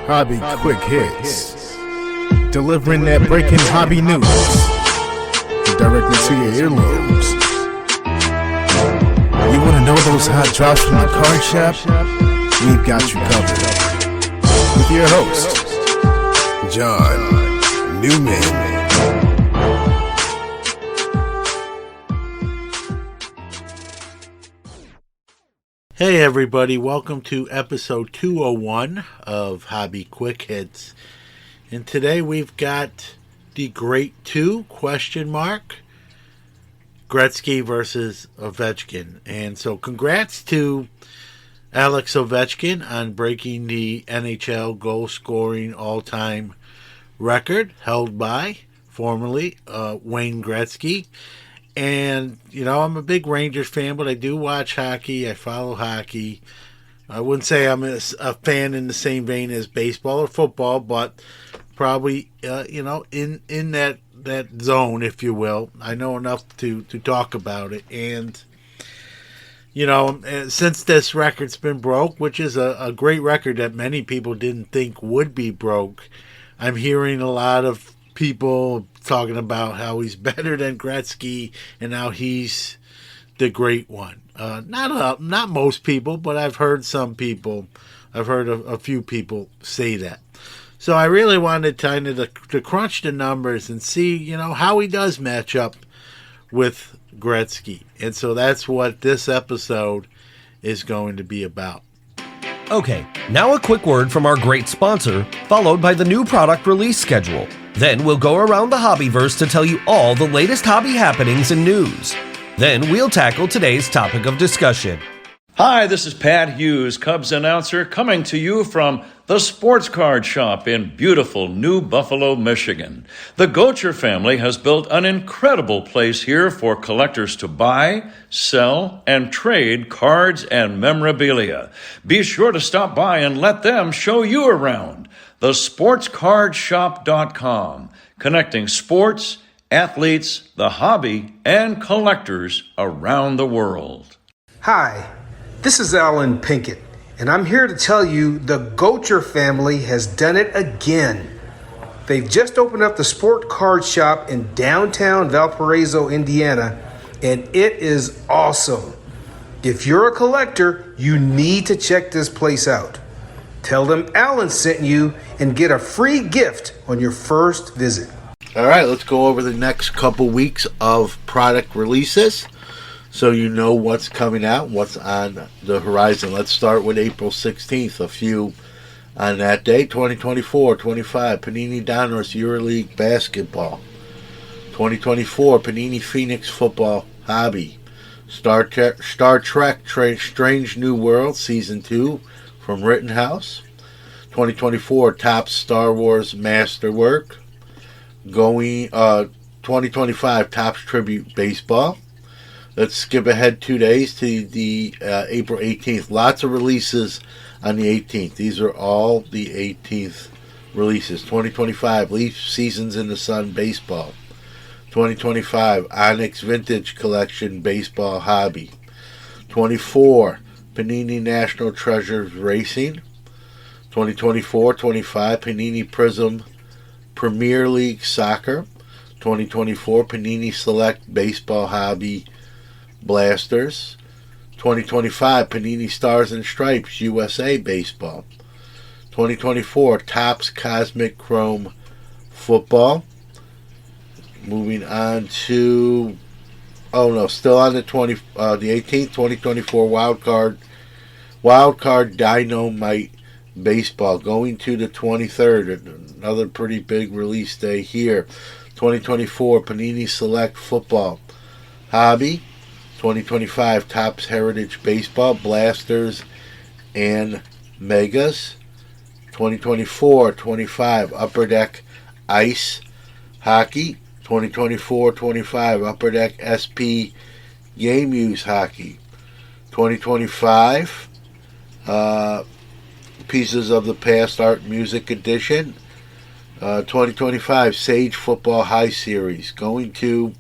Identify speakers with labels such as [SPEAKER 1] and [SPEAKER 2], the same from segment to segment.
[SPEAKER 1] Hobby Quick Hits. Delivering that breaking hobby news directly to your earlobes. You want to know those hot drops from the card shop? We've got you covered. With your host, John Newman.
[SPEAKER 2] Hey everybody, welcome to episode 201 of Hobby Quick Hits. And today we've got the Great Two, Gretzky versus Ovechkin. And so congrats to Alex Ovechkin on breaking the NHL goal scoring all-time record held by, formerly, Wayne Gretzky. And, you know, I'm a big Rangers fan, but I do watch hockey. I follow hockey. I wouldn't say I'm a fan in the same vein as baseball or football, but probably, in that zone, if you will. I know enough to talk about it. And, you know, since this record's been broke, which is a great record that many people didn't think would be broke, I'm hearing a lot of people talking about how he's better than Gretzky and how he's the great one. Not most people, but I've heard some people. I've heard a few people say that. So I really wanted kind of to crunch the numbers and see, you know, how he does match up with Gretzky. And so that's what this episode is going to be about.
[SPEAKER 3] Okay, now a quick word from our great sponsor, followed by the new product release schedule. Then we'll go around the Hobbyverse to tell you all the latest hobby happenings and news. Then we'll tackle today's topic of discussion.
[SPEAKER 4] Hi, this is Pat Hughes, Cubs announcer, coming to you from the Sports Card Shop in beautiful New Buffalo, Michigan. The Gocher family has built an incredible place here for collectors to buy, sell, and trade cards and memorabilia. Be sure to stop by and let them show you around. TheSportsCardShop.com, connecting sports, athletes, the hobby, and collectors around the world.
[SPEAKER 5] Hi, this is Alan Pinkett, and I'm here to tell you the Gocher family has done it again. They've just opened up the Sport Card Shop in downtown Valparaiso, Indiana, and it is awesome. If you're a collector, you need to check this place out. Tell them Alan sent you and get a free gift on your first visit.
[SPEAKER 2] All right, let's go over the next couple weeks of product releases so you know what's coming out, what's on the horizon. Let's start with April 16th, a few on that day. 2024-25 Panini Donruss EuroLeague Basketball. 2024 Panini Phoenix Football Hobby. Star Trek Strange New World Season 2 from Rittenhouse. 2024 Topps Star Wars Masterwork. 2025 Topps Tribute Baseball. Let's skip ahead 2 days to the April 18th. Lots of releases on the 18th. These are all the 18th releases. 2025 Leaf Seasons in the Sun Baseball. 2025 Onyx Vintage Collection Baseball Hobby. 24 Panini National Treasures Racing. 2024-25 Panini Prism Premier League Soccer. 2024 Panini Select Baseball Hobby Blasters. 2025 Panini Stars and Stripes USA Baseball. 2024 Topps Cosmic Chrome Football. Moving on to still on the 18th, 2024 Wild Card Dynamite Baseball, going to the 23rd. Another pretty big release day here. 2024 Panini Select Football Hobby. 2025 Topps Heritage Baseball Blasters and Megas. 2024-25 Upper Deck Ice Hockey. 2024-25 Upper Deck SP Game Use Hockey. 2025 Pieces of the Past Art Music Edition. 2025 Sage Football High Series. Going to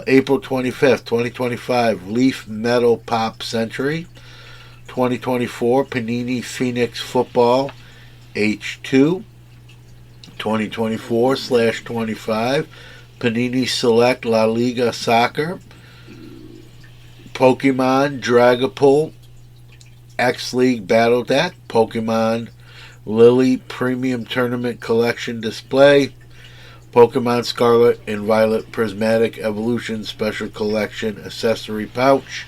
[SPEAKER 2] April 25th, 2025 Leaf Metal Pop Century. 2024 Panini Phoenix Football H2 2024/25, Panini Select La Liga Soccer, Pokemon Dragapult X League Battle Deck, Pokemon Lily Premium Tournament Collection Display, Pokemon Scarlet and Violet Prismatic Evolution Special Collection Accessory Pouch.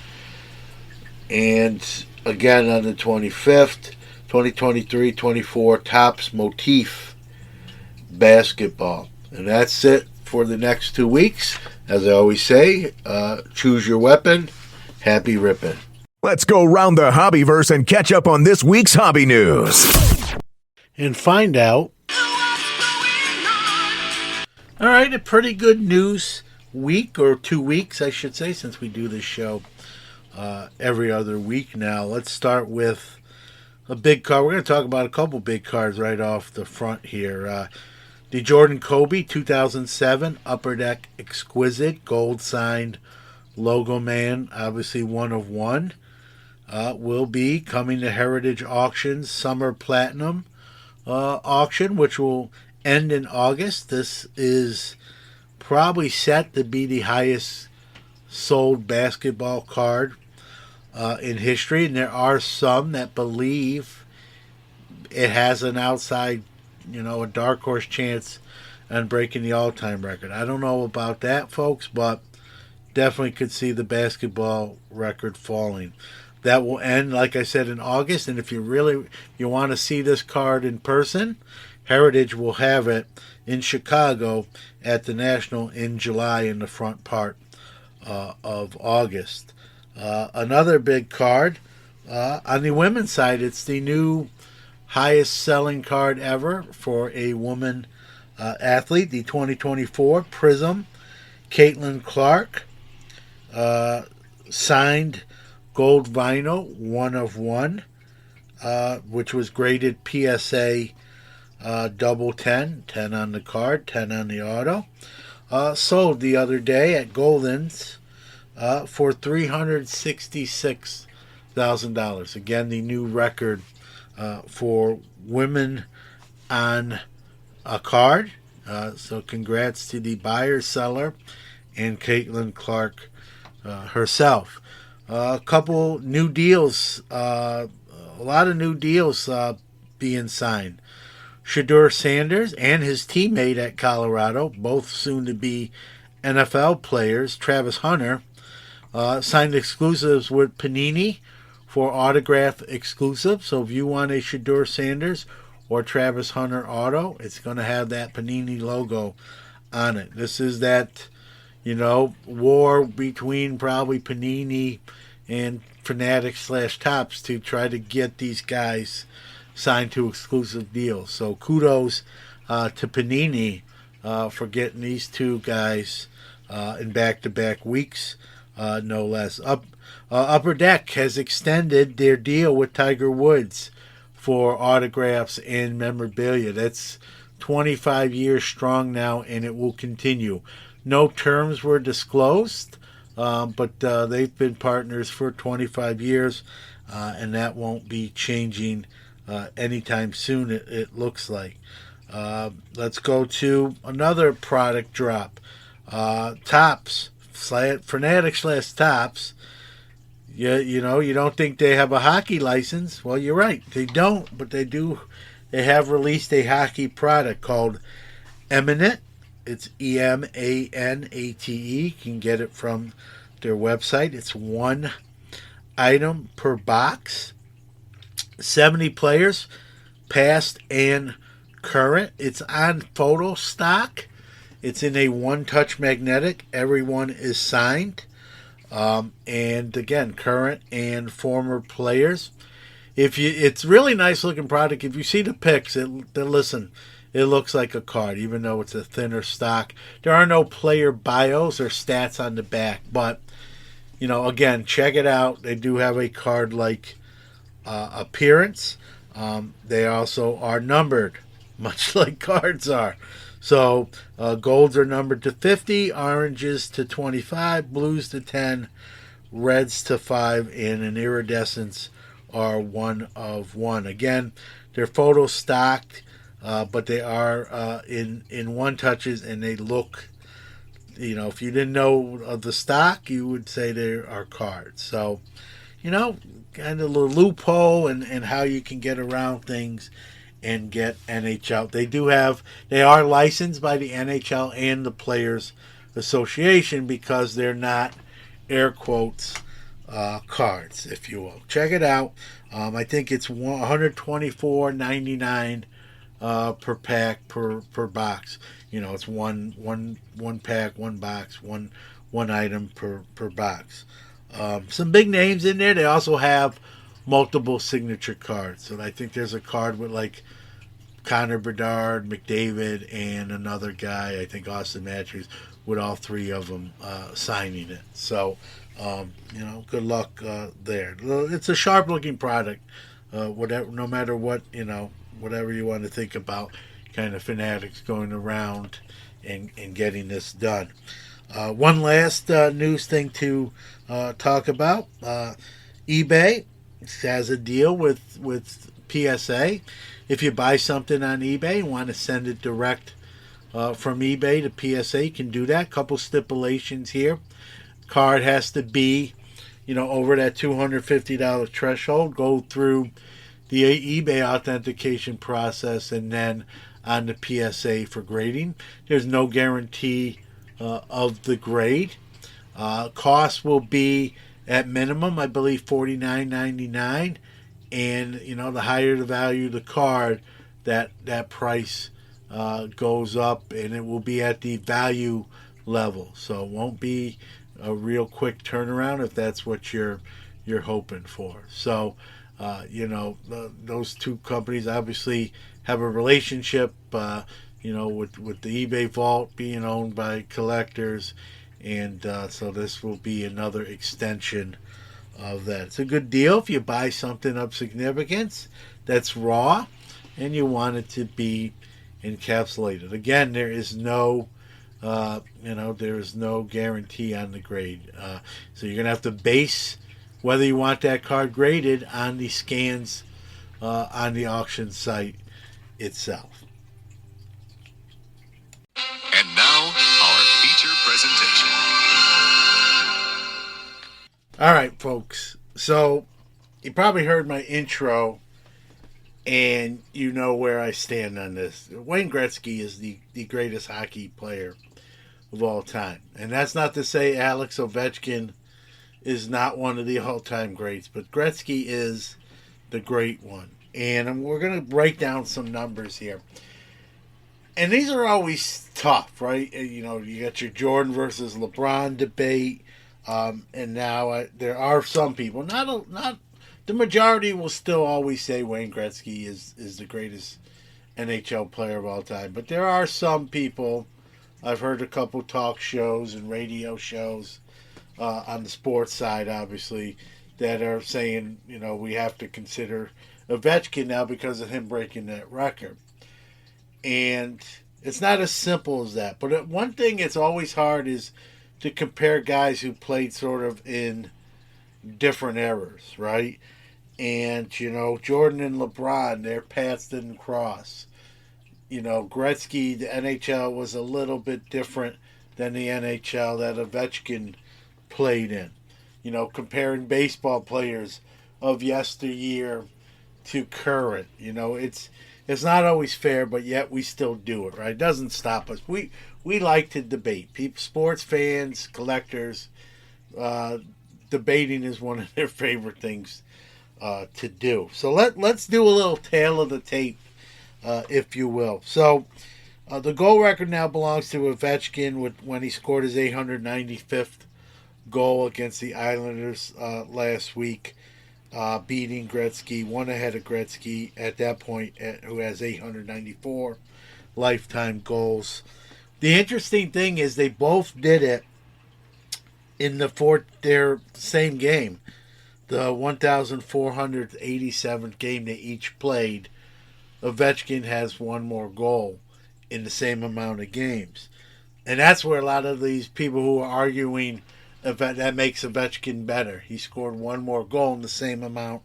[SPEAKER 2] And again on the 25th, 2023-24 Topps Motif Basketball. And that's it for the next 2 weeks. As I always say, choose your weapon. Happy ripping.
[SPEAKER 6] Let's go round the hobbyverse and catch up on this week's hobby news.
[SPEAKER 2] And find out. All right, a pretty good news week, or 2 weeks, I should say, since we do this show every other week now. Let's start with a big card. We're going to talk about a couple big cards right off the front here. The Jordan Kobe 2007 Upper Deck Exquisite Gold Signed Logo Man, obviously 1 of 1, will be coming to Heritage Auctions Summer Platinum auction, which will end in August. This is probably set to be the highest sold basketball card in history, and there are some that believe it has an outside, a dark horse chance on breaking the all-time record. I don't know about that, folks, but definitely could see the basketball record falling. That will end, like I said, in August, and if you want to see this card in person, Heritage will have it in Chicago at the National in July in the front part of August. Another big card on the women's side, it's the new highest selling card ever for a woman athlete, the 2024 Prism Caitlin Clark signed gold vinyl 1 of 1, which was graded PSA double 10 on the card, 10 on the auto. Sold the other day at Golden's for $366,000. Again, the new record for women on a card. So congrats to the buyer, seller, and Caitlin Clark herself. A couple new deals, a lot of new deals being signed. Shedeur Sanders and his teammate at Colorado, both soon to be NFL players, Travis Hunter, signed exclusives with Panini for autograph exclusive. So if you want a Shedeur Sanders or Travis Hunter auto, it's going to have that Panini logo on it. This is that, war between probably Panini and Fanatics/Topps to try to get these guys signed to exclusive deals. So kudos to Panini for getting these two guys in back-to-back weeks, no less. Upper Deck has extended their deal with Tiger Woods for autographs and memorabilia. That's 25 years strong now, and it will continue. No terms were disclosed, but they've been partners for 25 years, and that won't be changing anytime soon, it looks like. Let's go to another product drop. Topps, Fanatics/Topps. You don't think they have a hockey license? Well, you're right. They don't, but they do. They have released a hockey product called Eminent. It's EMANATE. You can get it from their website. It's 1 item per box. 70 players, past and current. It's on photo stock. It's in a one-touch magnetic. Everyone is signed. And again, current and former players. It's really nice looking product. If you see the pics, it looks like a card, even though it's a thinner stock. There are no player bios or stats on the back, but again, check it out. They do have a card-like appearance. They also are numbered, much like cards are. So golds are numbered to 50, oranges to 25, blues to 10, reds to 5, and an iridescence are 1 of 1. Again, They're photo stocked, but they are in one touches, and they look. If you didn't know of the stock, you would say there are cards. So, kind of a little loophole and how you can get around things and get NHL. They are licensed by the NHL and the Players Association because they're not air quotes cards, if you will. Check it out. I think it's $124.99 per pack per box. It's one pack, one box, one item per box. Some big names in there. They also have multiple signature cards. So I think there's a card with like Connor Bedard, McDavid, and another guy, I think Austin Matthews, with all three of them signing it. So, good luck there. It's a sharp-looking product. Whatever, no matter what, whatever you want to think about, kind of fanatics going around and getting this done. One last news thing to talk about. eBay has a deal with PSA. If you buy something on eBay and want to send it direct from eBay to PSA, you can do that. Couple stipulations here. Card has to be, over that $250 threshold. Go through the eBay authentication process and then on the PSA for grading. There's no guarantee of the grade. Cost will be at minimum, I believe, $49.99, and the higher the value of the card, that price goes up, and it will be at the value level. So it won't be a real quick turnaround if that's what you're hoping for. So those two companies obviously have a relationship. With the eBay vault being owned by collectors. And so this will be another extension of that. It's a good deal if you buy something of significance that's raw and you want it to be encapsulated. Again, there is no guarantee on the grade. So you're going to have to base whether you want that card graded on the scans on the auction site itself.
[SPEAKER 7] And now, our feature presentation.
[SPEAKER 2] All right, folks. So, you probably heard my intro, and you know where I stand on this. Wayne Gretzky is the greatest hockey player of all time. And that's not to say Alex Ovechkin is not one of the all-time greats, but Gretzky is the great one. And we're going to break down some numbers here. And these are always tough, right? You got your Jordan versus LeBron debate. And now there are some people, not the majority, will still always say Wayne Gretzky is the greatest NHL player of all time. But there are some people, I've heard a couple talk shows and radio shows on the sports side, obviously, that are saying, we have to consider Ovechkin now because of him breaking that record. And it's not as simple as that. But one thing it's always hard is to compare guys who played sort of in different eras, right? And, Jordan and LeBron, their paths didn't cross. Gretzky, the NHL was a little bit different than the NHL that Ovechkin played in. Comparing baseball players of yesteryear to current. It's not always fair, but yet we still do it, right? It doesn't stop us. We like to debate. Sports fans, collectors, debating is one of their favorite things to do. So let's do a little tale of the tape, if you will. So the goal record now belongs to Ovechkin when he scored his 895th goal against the Islanders last week. Beating Gretzky, one ahead of Gretzky at that point, who has 894 lifetime goals. The interesting thing is they both did it in their same game, the 1,487th game they each played. Ovechkin has one more goal in the same amount of games. And that's where a lot of these people who are arguing that makes Ovechkin better. He scored one more goal in the same amount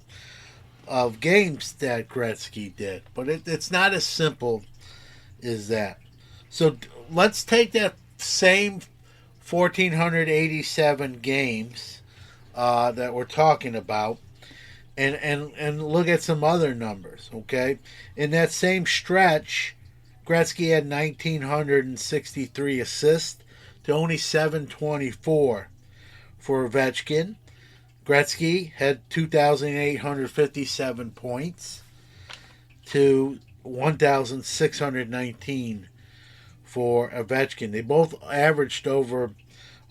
[SPEAKER 2] of games that Gretzky did, but it's not as simple as that. So let's take that same 1,487 games that we're talking about, and look at some other numbers. Okay, in that same stretch, Gretzky had 1,963 assists to only 724 for Ovechkin. Gretzky had 2,857 points to 1,619 for Ovechkin. They both averaged over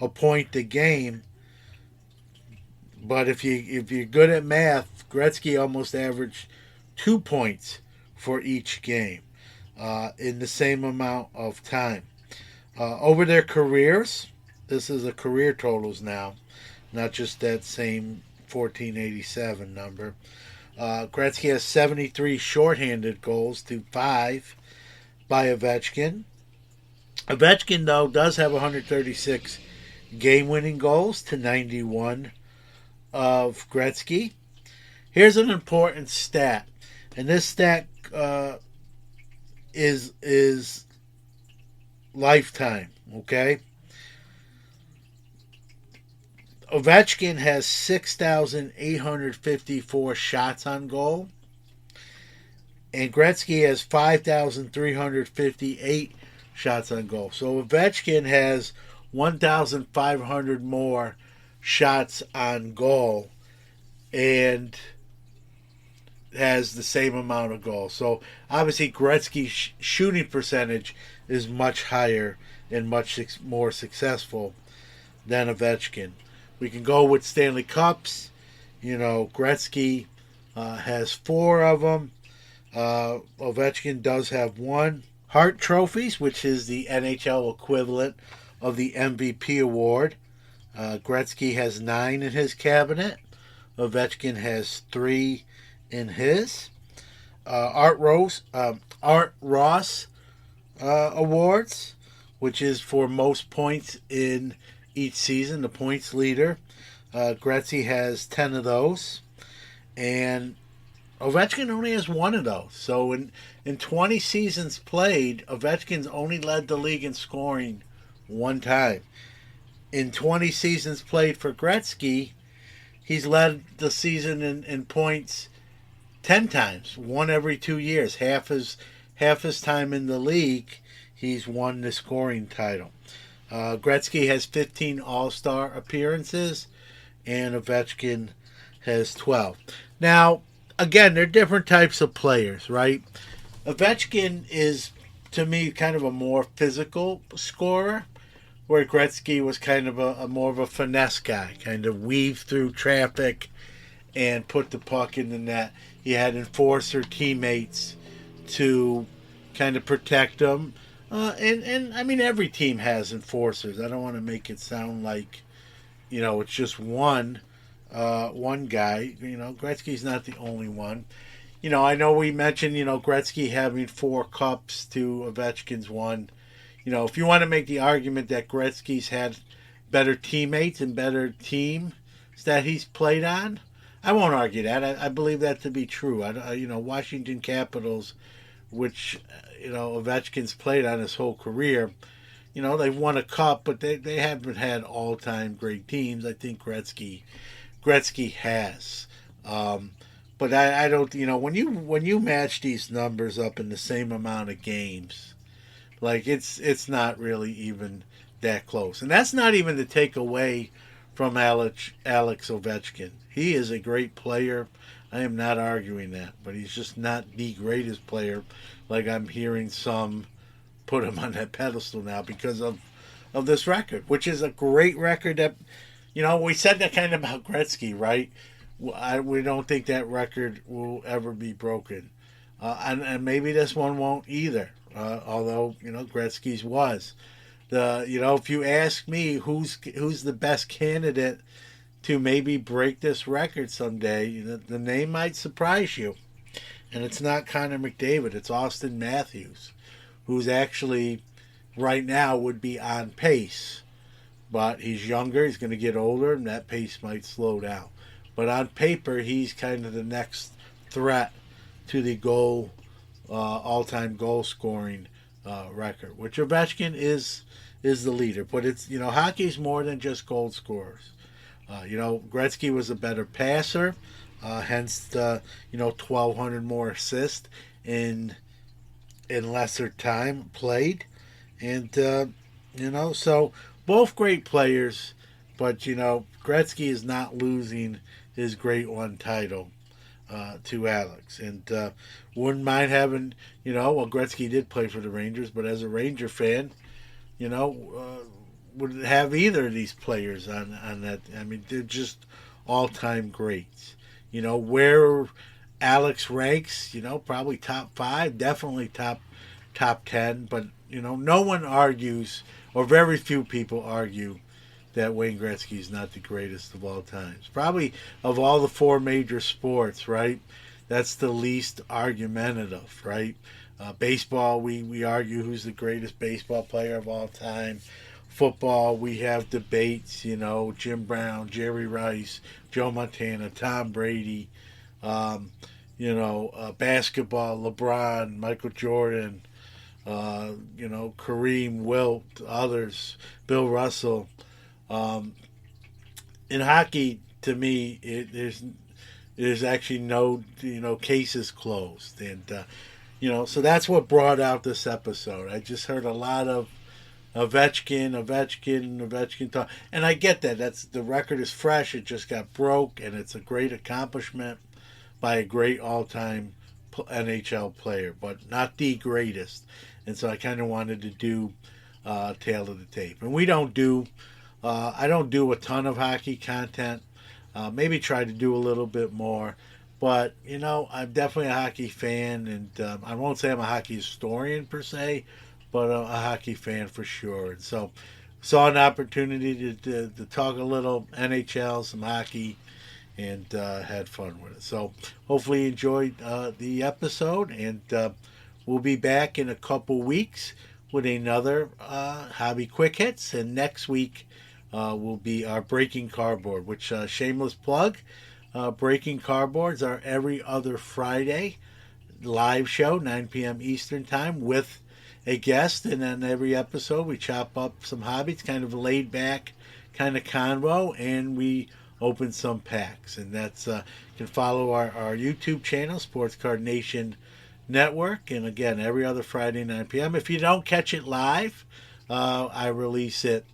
[SPEAKER 2] a point a game, but if you're good at math, Gretzky almost averaged 2 points for each game in the same amount of time. Over their careers, this is a career totals now, not just that same 1487 number. Gretzky has 73 shorthanded goals to 5 by Ovechkin. Ovechkin, though, does have 136 game-winning goals to 91 of Gretzky. Here's an important stat, and this stat is lifetime, okay? Ovechkin has 6,854 shots on goal, and Gretzky has 5,358 shots on goal. So Ovechkin has 1,500 more shots on goal and has the same amount of goals. So obviously Gretzky's shooting percentage is much higher and much more successful than Ovechkin. We can go with Stanley Cups. Gretzky has 4 of them. Ovechkin does have 1. Hart trophies, which is the NHL equivalent of the MVP award. Gretzky has 9 in his cabinet. Ovechkin has 3 in his. Art Ross awards, which is for most points in each season, the points leader. Gretzky has 10 of those, and Ovechkin only has 1 of those. So in 20 seasons played, Ovechkin's only led the league in scoring 1 time. In 20 seasons played for Gretzky, he's led the season in points 10 times, 1 every 2 years. Half his time in the league, he's won the scoring title. Gretzky has 15 All-Star appearances, and Ovechkin has 12. Now, again, they're different types of players, right? Ovechkin is, to me, kind of a more physical scorer, where Gretzky was kind of a more of a finesse guy, kind of weave through traffic and put the puck in the net. He had enforcer teammates to kind of protect him. And I mean, every team has enforcers. I don't want to make it sound like, it's just one guy. Gretzky's not the only one. I know we mentioned, Gretzky having 4 cups to Ovechkin's 1. If you want to make the argument that Gretzky's had better teammates and better teams that he's played on, I won't argue that. I believe that to be true. Washington Capitals, which Ovechkin's played on his whole career, they've won a cup, but they haven't had all-time great teams. I think Gretzky has. But I don't, when you match these numbers up in the same amount of games, like it's not really even that close. And that's not even to take away from Alex Ovechkin. He is a great player. I am not arguing that, but he's just not the greatest player, like I'm hearing some put him on that pedestal now because of this record, which is a great record that, we said that kind of about Gretzky, right? We don't think that record will ever be broken. And maybe this one won't either, although, Gretzky's was. If you ask me who's the best candidate to maybe break this record someday, the name might surprise you. And it's not Connor McDavid, it's Austin Matthews, who's actually right now would be on pace. But he's younger, he's going to get older, and that pace might slow down. But on paper, he's kind of the next threat to the all-time goal scoring record, which Ovechkin is the leader. But it's, hockey's more than just goal scorers. Gretzky was a better passer, hence the 1,200 more assists in lesser time played, and so both great players, but Gretzky is not losing his Great One title to Alex, and wouldn't mind having Gretzky did play for the Rangers, but as a Ranger fan, would have either of these players on that. I mean, they're just all-time greats. Where Alex ranks, probably top 5, definitely top 10, but no one argues, or very few people argue, that Wayne Gretzky is not the greatest of all times. Probably of all the 4 major sports, right? That's the least argumentative, right? Baseball, we argue who's the greatest baseball player of all time. Football, we have debates, Jim Brown, Jerry Rice, Joe Montana, Tom Brady. Basketball, LeBron, Michael Jordan, Kareem, Wilt, others, Bill Russell. In hockey, to me, there's actually no, cases closed. And, so that's what brought out this episode. I just heard a lot of Ovechkin talk. And I get that. The record is fresh. It just got broke, and it's a great accomplishment by a great all-time NHL player, but not the greatest. And so I kind of wanted to do Tale of the Tape. And I don't do a ton of hockey content. Maybe try to do a little bit more. But, I'm definitely a hockey fan, and I won't say I'm a hockey historian per se, but a hockey fan for sure. And so saw an opportunity to talk a little NHL, some hockey, and had fun with it. So hopefully you enjoyed the episode, and we'll be back in a couple weeks with another Hobby Quick Hits. And next week will be our Breaking Cardboard, which, shameless plug, Breaking Cardboards are every other Friday live show, 9 p.m. Eastern Time, with a guest. And then every episode we chop up some hobbies, kind of laid back kind of convo, and we open some packs. And that's you can follow our YouTube channel, Sports Card Nation Network, and again every other Friday 9 p.m. If you don't catch it live, I release it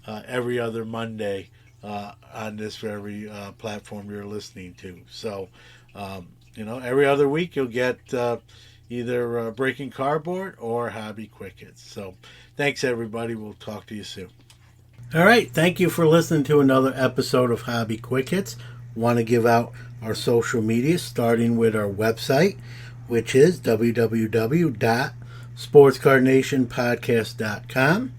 [SPEAKER 2] every other Monday on this very platform you're listening to. So every other week you'll get either Breaking Cardboard or Hobby Quick Hits. So thanks everybody, we'll talk to you soon. All right, thank you for listening to another episode of Hobby Quick Hits. Want to give out our social media, starting with our website, which is www.sportscardnationpodcast.com.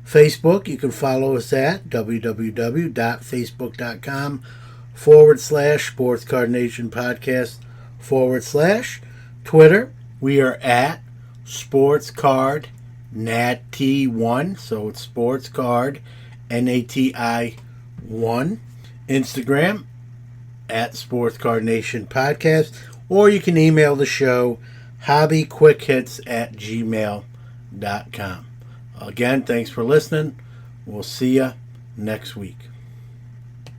[SPEAKER 2] Facebook, you can follow us at www.facebook.com/sportscardnationpodcast/ Twitter, we are at SportsCardNati1, so it's SportsCard NATI1. Instagram at SportsCardNationPodcast, or you can email the show hobbyquickhits@gmail.com. Again, thanks for listening. We'll see you next week.